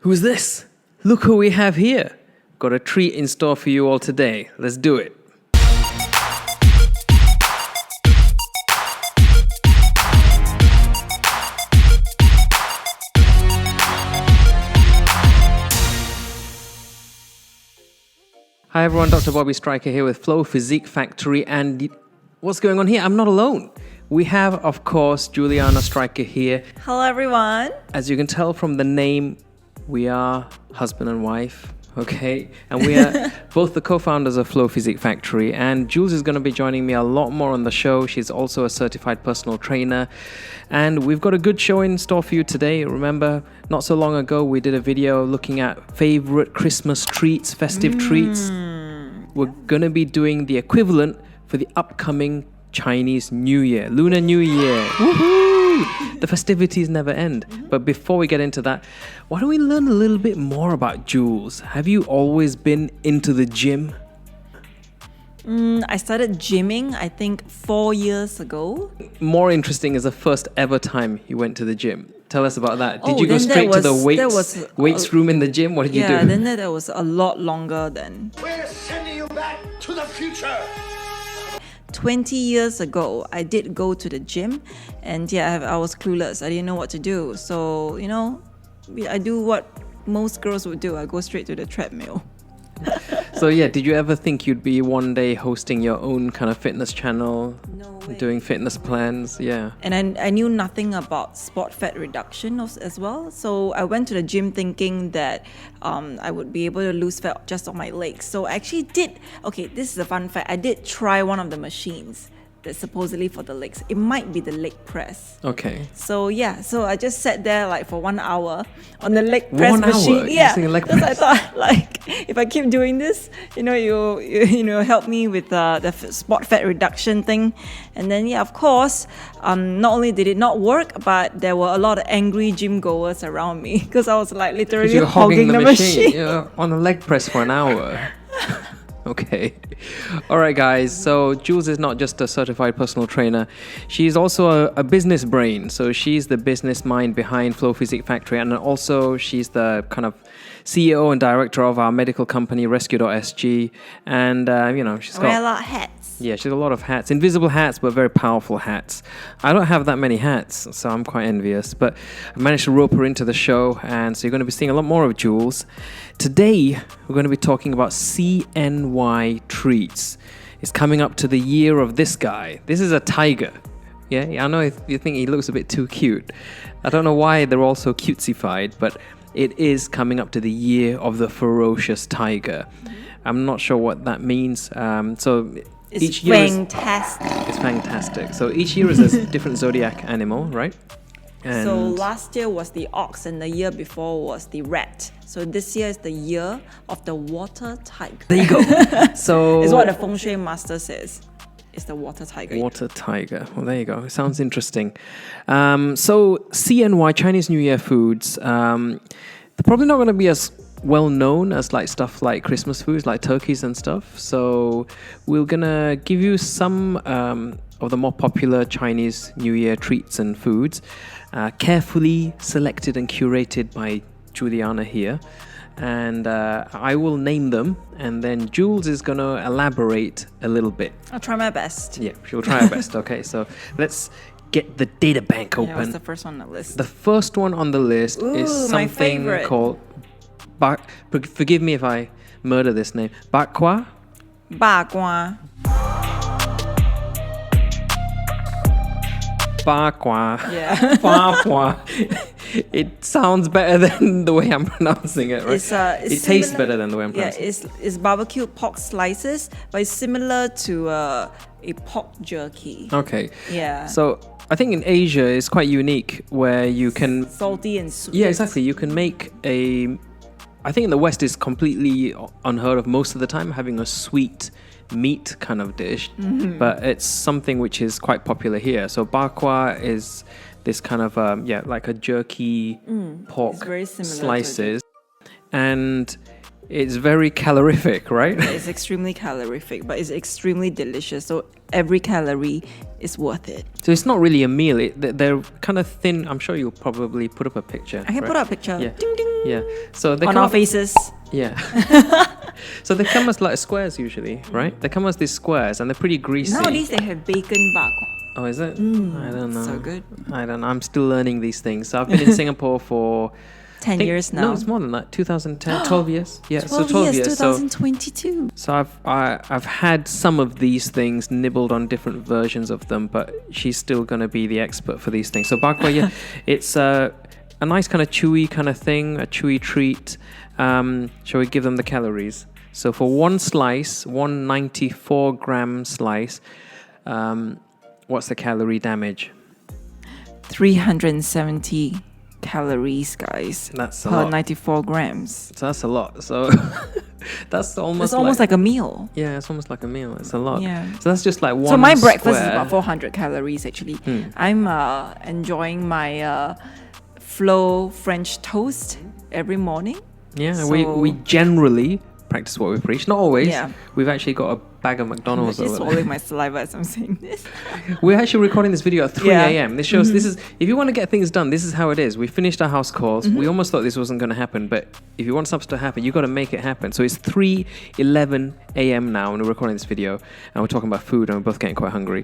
Who's this? Look who we have here. Got a treat in store for you all today. Let's do it. Hi everyone, Dr. Bobby Stryker here with Flow Physique Factory, and what's going on here? I'm not alone. We have, of course, Juliana Stryker here. Hello everyone. As you can tell from the name, we are husband and wife, okay? And we are both the co-founders of Flow Physique Factory, and Jules is going to be joining me a lot more on the show. She's also a certified personal trainer, and we've got a good show in store for you today. Remember, not so long ago, we did a video looking at favorite Christmas treats, festive treats. We're going to be doing the equivalent for the upcoming Chinese New Year, Lunar New Year. Woohoo! The festivities never end. But before we get into that, why don't we learn a little bit more about Jules? Have you always been into the gym? I started gymming, I think, 4 years ago. More interesting is the first ever time you went to the gym. Tell us about that. Did you go then straight to the was weights room in the gym? What did you do? Yeah, then that was a lot longer than. We're sending you back to the future. 20 years ago, I did go to the gym, and I was clueless. I didn't know what to do. So, I do what most girls would do. I go straight to the treadmill. So did you ever think you'd be one day hosting your own kind of fitness channel? No way. Doing fitness plans? Yeah. And I knew nothing about sport fat reduction as well. So I went to the gym thinking that I would be able to lose fat just on my legs. So I actually did, this is a fun fact. I did try one of the machines that's supposedly for the legs. It might be the leg press. Okay. So I just sat there like for 1 hour on the leg press 1 hour? machine. Yeah, Using a leg because I press? thought like if I keep doing this, you help me with the spot fat reduction thing. And then of course, not only did it not work, but there were a lot of angry gym goers around me because I was like literally You're hogging the machine. Yeah, on a leg press for an hour. Okay. All right, guys. So Jules is not just a certified personal trainer. She's also a business brain. So she's the business mind behind Flow Physique Factory. And also she's the kind of CEO and director of our medical company, Rescue.sg. And, she's got... Wear a lot of hats. Yeah, she's got a lot of hats. Invisible hats, but very powerful hats. I don't have that many hats, so I'm quite envious. But I managed to rope her into the show, and so you're going to be seeing a lot more of Jules. Today, we're going to be talking about Cny Treats. It's coming up to the year of this guy. This is a tiger. Yeah, I know if you think he looks a bit too cute. I don't know why they're all so cutesified, but it is coming up to the year of the ferocious tiger. I'm not sure what that means. It's each year fantastic. It's fantastic. So each year is a different zodiac animal, right? And So last year was the ox and the year before was the rat. So this year is the year of the water tiger. there you go. So It's what the feng shui master says. It's the water tiger. water tiger. Well, there you go. It sounds interesting. So CNY, Chinese New Year foods, they're probably not going to be as well known as like stuff like Christmas foods, like turkeys and stuff. So we're going to give you some of the more popular Chinese New Year treats and foods, carefully selected and curated by Juliana here. And I will name them, and then Jules is going to elaborate a little bit. I'll try my best. Yeah, she'll try her best. Okay, so let's get the data bank Yeah, what's open. the first one on the list? The first one on the list is Ooh, my something favorite. called forgive me if I murder this name. Bak kwa? Ba guan. Bak kwa. Yeah. Bak kwa. It sounds better than the way I'm pronouncing it, right? It's it tastes similar- better than the way I'm Yeah, pronouncing it. it's barbecued pork slices, but it's similar to a pork jerky. Okay. Yeah. So I think in Asia it's quite unique where you can Salty and sweet. Yeah, exactly. You can make I think in the West it's completely unheard of most of the time, having a sweet meat kind of dish, but it's something which is quite popular here. So bak kwa is this kind of like a jerky pork It's very similar to slices, and it's very calorific, right? It's extremely calorific, but it's extremely delicious. So every calorie is worth it. So it's not really a meal. They're kind of thin. I'm sure you'll probably put up a picture. I can put up a picture. Yeah. Ding ding. Yeah. So they On come our up- faces. Yeah. So they come as like squares usually, right? They come as these squares and they're pretty greasy. Nowadays they have bacon bak. Oh, is it? I don't know. So good. I don't know. I'm still learning these things. So I've been in Singapore for 10 years now. No, it's more than that. 2010, 12 years. Yeah, 12 so 12 years, years. 2022. So I've had some of these things, nibbled on different versions of them, but she's still going to be the expert for these things. So bak kwa, yeah, it's a nice kind of chewy kind of thing, a chewy treat. Shall we give them the calories? So for one slice, 194 gram slice, what's the calorie damage? 370 calories, guys. That's a per lot. 94 grams. So that's a lot. So that's almost It's almost like a meal. Yeah, it's almost like a meal. It's a lot. Yeah. So that's just like one. So my breakfast is square. about 400 calories actually. I'm enjoying my Flo French toast every morning. Yeah, So- we generally practice what we preach. Not always. Yeah. We've actually got a bag of I'm McDonald's actually over there. swallowing my saliva as I'm saying this. We're actually recording this video at 3 Yeah. a.m. This shows this is, if you want to get things done, this is how it is. We finished our house calls. We almost thought this wasn't going to happen, but if you want stuff to happen, you've got to make it happen. So it's 3:11 a.m. now, and we're recording this video, and we're talking about food, and we're both getting quite hungry.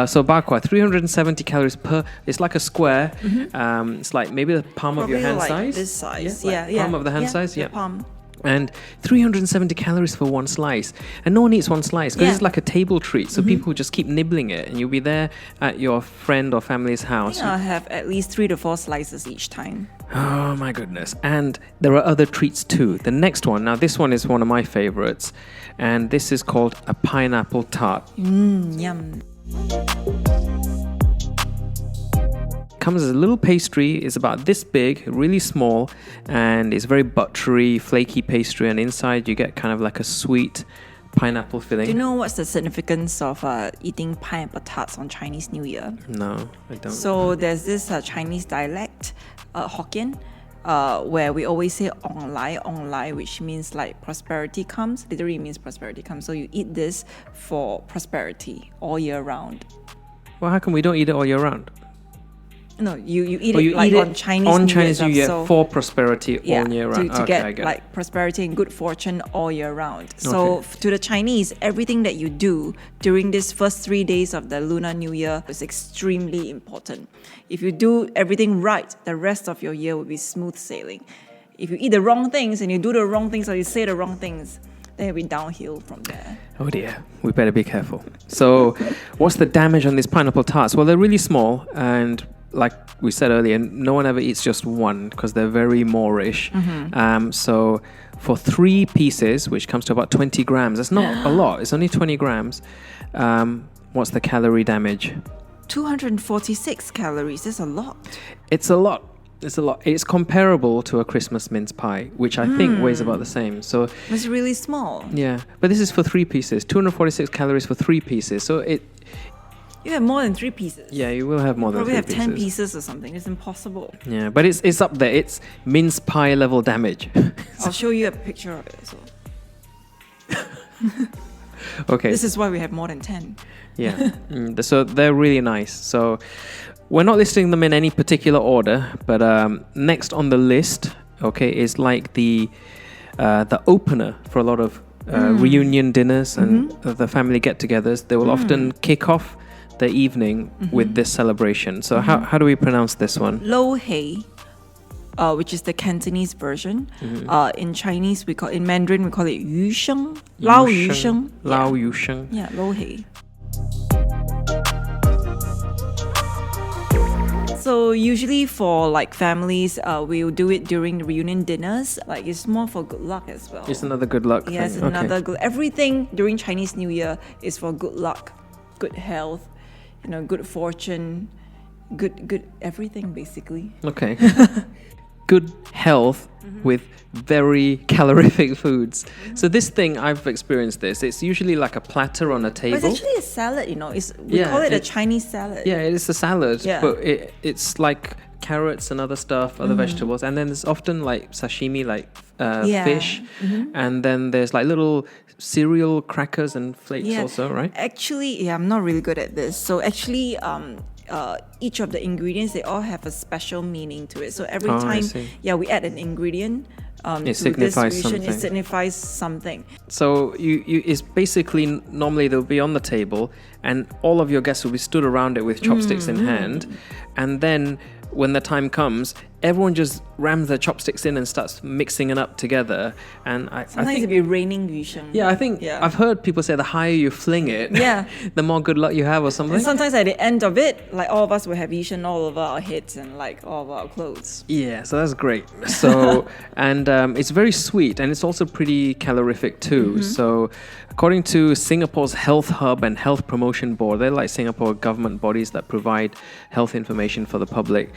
So bak kwa, 370 calories per, it's like a square. It's like maybe the palm of your Probably hand like size. this size. Yeah, like palm of the hand size. Yeah, Yeah. palm. And 370 calories for one slice. And no one eats one slice because Yeah. it's like a table treat. So people just keep nibbling it. And you'll be there at your friend or family's house. I have at least 3 to 4 slices each time. Oh my goodness. And there are other treats too. The next one, now this one is one of my favorites. And this is called a pineapple tart. Yum. Comes as a little pastry. It's about this big, really small, and it's very buttery, flaky pastry. And inside you get kind of like a sweet pineapple filling. Do you know what's the significance of eating pineapple tarts on Chinese New Year? No, I don't. So there's this Chinese dialect, Hokkien, where we always say ong lai, which means like prosperity comes. Literally means prosperity comes. So you eat this for prosperity all year round. Well, how come we don't eat it all year round? No, you eat Oh, it you like eat on it Chinese on New Chinese New Year. Year So for prosperity yeah, all year round. to Okay, I get get like prosperity and good fortune all year round. So Okay. to the Chinese, everything that you do during this first 3 days of the Lunar New Year is extremely important. If you do everything right, the rest of your year will be smooth sailing. If you eat the wrong things and you do the wrong things or you say the wrong things, then it'll be downhill from there. Oh dear, we better be careful. So, what's the damage on these pineapple tarts? Well, they're really small, and like we said earlier, no one ever eats just one because they're very Moorish. So, for 3 pieces, which comes to about 20 grams, that's not a lot. It's only 20 grams. What's the calorie damage? 246 calories, that's a lot. It's a lot. It's a lot. It's comparable to a Christmas mince pie, which I think weighs about the same. So It's really small. yeah, but this is for 3 pieces. 246 calories for 3 pieces. So You have more than 3 pieces. yeah, you will have more than Probably 3 have pieces. 10 pieces or something. It's impossible. Yeah, but it's up there. It's mince pie level damage. I'll show you a picture of it as well. Okay. This is why we have more than 10. Yeah. So they're really nice. So we're not listing them in any particular order, but next on the list, okay, is like the opener for a lot of reunion dinners and the family get-togethers. They will often kick off the evening with this celebration. So how do we pronounce this one? Lo hei, which is the Cantonese version. In Chinese, in Mandarin, we call it yu sheng. Lao yu sheng. Lao yu sheng. Yeah, lo hei. So usually for like families, we'll do it during the reunion dinners. Like it's more for good luck as well. It's another good luck Yeah, it's thing. another Okay. good. Everything during Chinese New Year is for good luck, good health, good fortune, good everything basically. Okay. Good health with very calorific foods. So this thing, I've experienced this. It's usually like a platter on a But table. it's actually a salad, we Yeah, call it a it's- Chinese salad. Yeah, it is a salad, Yeah. but it's like carrots and other stuff, other vegetables, and then there's often like sashimi, like fish, and then there's like little cereal crackers and flakes also, right? Actually, I'm not really good at this. So actually, each of the ingredients, they all have a special meaning to it. So every time, we add an ingredient. It signifies something. It signifies something. So you it's basically, normally they'll be on the table and all of your guests will be stood around it with chopsticks in hand, and then when the time comes, everyone just rams their chopsticks in and starts mixing it up together. And I think it'd be raining yu sheng. Yeah, I think I've heard people say the higher you fling it, the more good luck you have or something. And sometimes at the end of it, like all of us will have yu sheng all over our heads and like all of our clothes. Yeah, so that's great. So, and it's very sweet and it's also pretty calorific too. So according to Singapore's Health Hub and Health Promotion Board, they're like Singapore government bodies that provide health information for the public.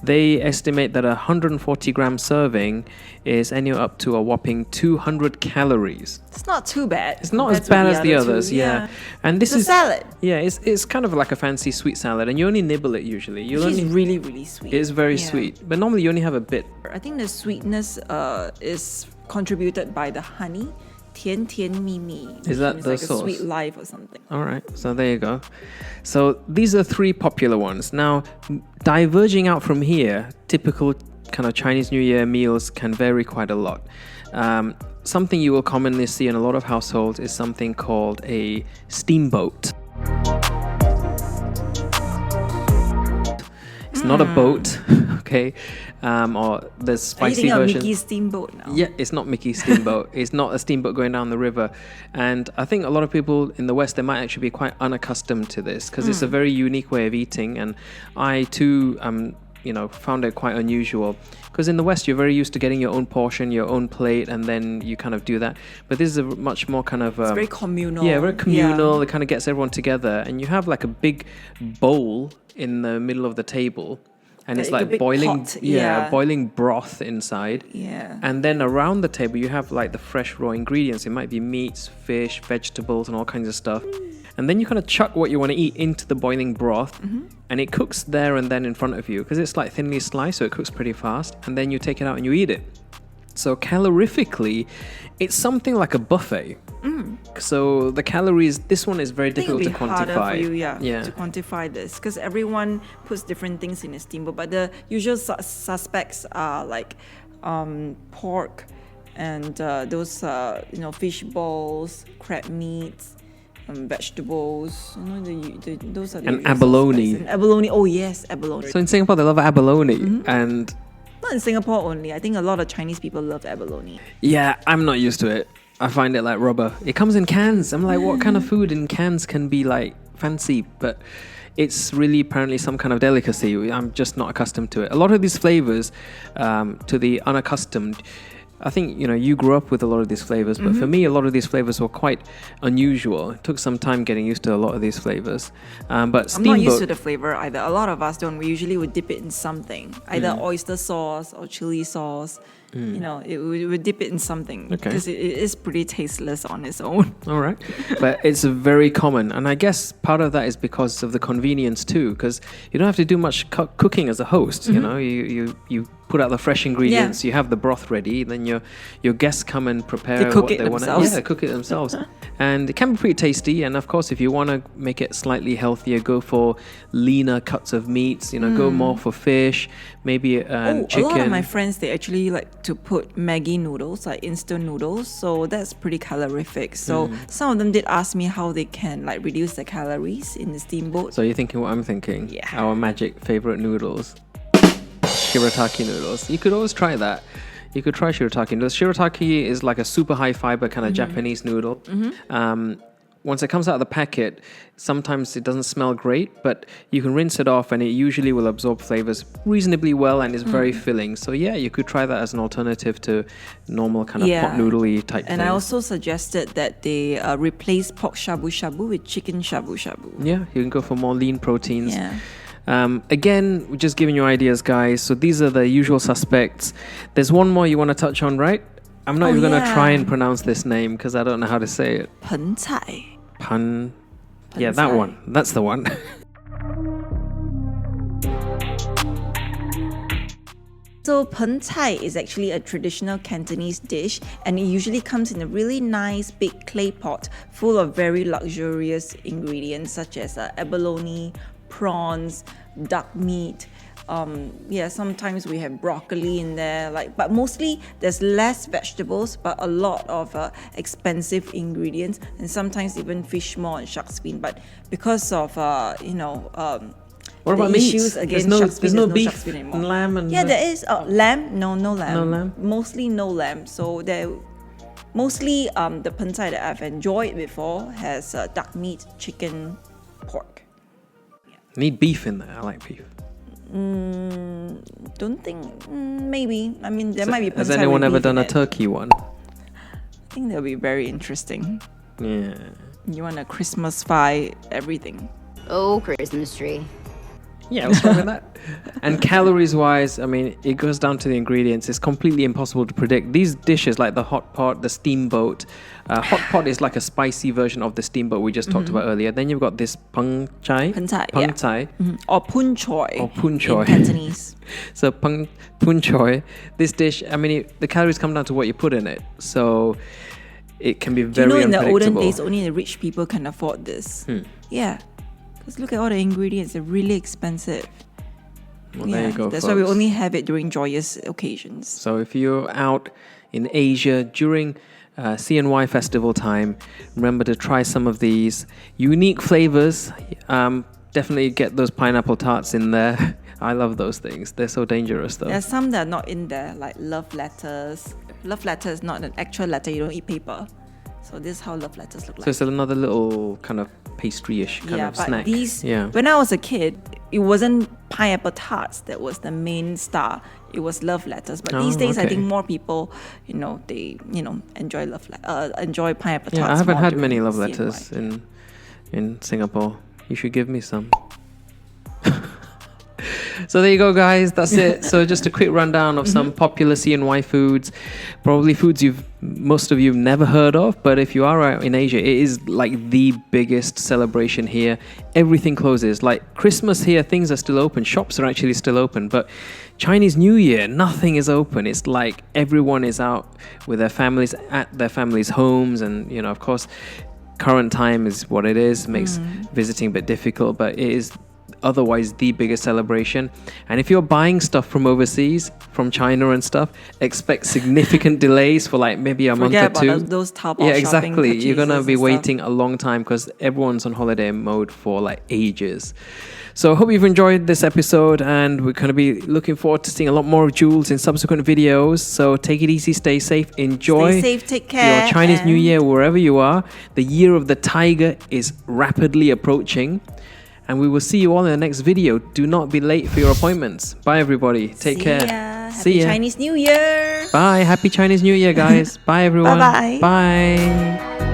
They estimate that a 140 gram serving is anywhere up to a whopping 200 calories. It's not too bad. It's not as bad as the others, And this is salad. Yeah, it's kind of like a fancy sweet salad, and you only nibble it usually. It's really, really sweet. It is very sweet, but normally you only have a bit. I think the sweetness is contributed by the honey. 甜甜蜜蜜. Is that the like sauce? A sweet life or something. All right, so there you go. So these are 3 popular ones. Now, diverging out from here, typical kind of Chinese New Year meals can vary quite a lot. Something you will commonly see in a lot of households is something called a steamboat. It's not a boat, okay? Or the spicy version. Mickey's Steamboat now. Yeah, it's not Mickey's Steamboat. It's not a steamboat going down the river. And I think a lot of people in the West, they might actually be quite unaccustomed to this because it's a very unique way of eating. And I too, found it quite unusual. Because in the West, you're very used to getting your own portion, your own plate, and then you kind of do that. But this is a much more kind of... it's very communal. Yeah, very communal. It kind of gets everyone together. And you have like a big bowl in the middle of the table. And it's like boiling, boiling broth inside. Yeah. And then around the table, you have like the fresh raw ingredients. It might be meats, fish, vegetables, and all kinds of stuff. And then you kind of chuck what you want to eat into the boiling broth, and it cooks there and then in front of you because it's like thinly sliced, so it cooks pretty fast. And then you take it out and you eat it. So calorifically, it's something like a buffet. So the calories, this one is very difficult to quantify. Harder for you, to quantify this because everyone puts different things in a steamboat. But the usual suspects are like pork and those fish balls, crab meats. Vegetables, those are the and abalone. And abalone, oh yes, abalone. So in Singapore, they love abalone, and not in Singapore only. I think a lot of Chinese people love abalone. Yeah, I'm not used to it. I find it like rubber. It comes in cans. I'm like, what kind of food in cans can be like fancy? But it's really apparently some kind of delicacy. I'm just not accustomed to it. A lot of these flavors, to the unaccustomed, I think, you grew up with a lot of these flavors, but for me, a lot of these flavors were quite unusual. It took some time getting used to a lot of these flavors. But Steamboat... I'm not used to the flavor either. A lot of us don't. We usually would dip it in something, either oyster sauce or chili sauce. We would dip it in something because it is pretty tasteless on its own. All right. But it's very common. And I guess part of that is because of the convenience too, because you don't have to do much cooking as a host. You put out the fresh ingredients, you have the broth ready, then your guests come and prepare what they want. Yeah, they cook it themselves. And it can be pretty tasty. And of course, if you want to make it slightly healthier, go for leaner cuts of meats, go more for fish, maybe chicken. A lot of my friends, they actually like to put Maggi noodles, like instant noodles. So that's pretty calorific. So some of them did ask me how they can like reduce the calories in the steamboat. So you're thinking what I'm thinking? Yeah. Our magic favorite noodles. Shirataki noodles. You could always try that. You could try shirataki noodles. Shirataki is like a super high fiber kind of Japanese noodle. Once it comes out of the packet, sometimes it doesn't smell great, but you can rinse it off and it usually will absorb flavors reasonably well and is very filling. So yeah, you could try that as an alternative to normal kind of pot noodly type And things. I also suggested that they replace pork shabu shabu with chicken shabu shabu. Yeah, you can go for more lean proteins. Yeah. Again, we're just giving you ideas, guys. So these are the usual suspects. There's one more you want to touch on, right? I'm not even going to try and pronounce this name because I don't know how to say it. Pantai. Yeah, that one. That's the one. So Pantai is actually a traditional Cantonese dish, and it usually comes in a really nice big clay pot full of very luxurious ingredients such as abalone, prawns, duck meat. Sometimes we have broccoli in there, but mostly there's less vegetables, but a lot of expensive ingredients, and sometimes even fish maw and shark's fin. But because of What the about issues meats? against There's shark's fin, no there's beef shark's fin anymore. and lamb and there is lamb. No lamb. No lamb? Mostly no lamb. So mostly the Pantai that I've enjoyed before has duck meat, chicken, pork. Need beef in there. I like beef. Don't think, maybe. I mean, there might be Pantai Has anyone with ever beef in done a it. turkey one? I think that'll be very interesting. Yeah. You want to Christmas-fy everything. Oh, Christmas tree. Yeah, what's wrong with that? And calories-wise, I mean, it goes down to the ingredients. It's completely impossible to predict. These dishes, like the hot pot, the steamboat. Hot pot is like a spicy version of the steamboat we just talked about earlier. Then you've got this Pantai. Pantai. Or pun choy. Or pun choy. In Cantonese. So pun choy, this dish, I mean, the calories come down to what you put in it. So it can be very in the olden unpredictable. days, only the rich people can afford this. Yeah. Because look at all the ingredients. They're really expensive. Well, there you go, That's why we folks. only have it during joyous occasions. So if you're out in Asia during CNY festival time, remember to try some of these unique flavors. Definitely get those pineapple tarts in there. I love those things. They're so dangerous though. There's some that are not in there, like love letters. Love letter is not an actual letter. You don't eat paper. So this is how love letters look like. So it's another little kind of pastry-ish kind of but snack. these, Yeah. when I was a kid, it wasn't pineapple tarts that was the main star. It was love letters. But these days, I okay. think more people, they enjoy enjoy pineapple Yeah, tarts. I haven't more had many during love CNY. letters in Singapore. You should give me some. So there you go, guys. That's it. So just a quick rundown of some popular CNY foods. Probably foods most of you have never heard of, but if you are out in Asia, it is like the biggest celebration here. Everything closes. Like Christmas here, things are still open. Shops are actually still open, but Chinese New Year, nothing is open. It's like everyone is out with their families at their families' homes, and of course, current time is what it is. Makes visiting a bit difficult, but it is otherwise the biggest celebration. And if you're buying stuff from overseas, from China and stuff, expect significant delays for like maybe a month or Forget two. about those Taobao Yeah, shopping exactly. You're gonna purchases be and stuff. waiting a long time because everyone's on holiday mode for like ages. So I hope you've enjoyed this episode, and we're going to be looking forward to seeing a lot more of Jules in subsequent videos. So take it easy, stay safe, enjoy Stay safe, take care. your Chinese New and- Year wherever you are. The year of the tiger is rapidly approaching, and we will see you all in the next video. Do not be late for your appointments. Bye, everybody. Take See care. ya. See Happy ya. Chinese New Year. Bye. Happy Chinese New Year, guys. Bye, everyone. Bye-bye. Bye.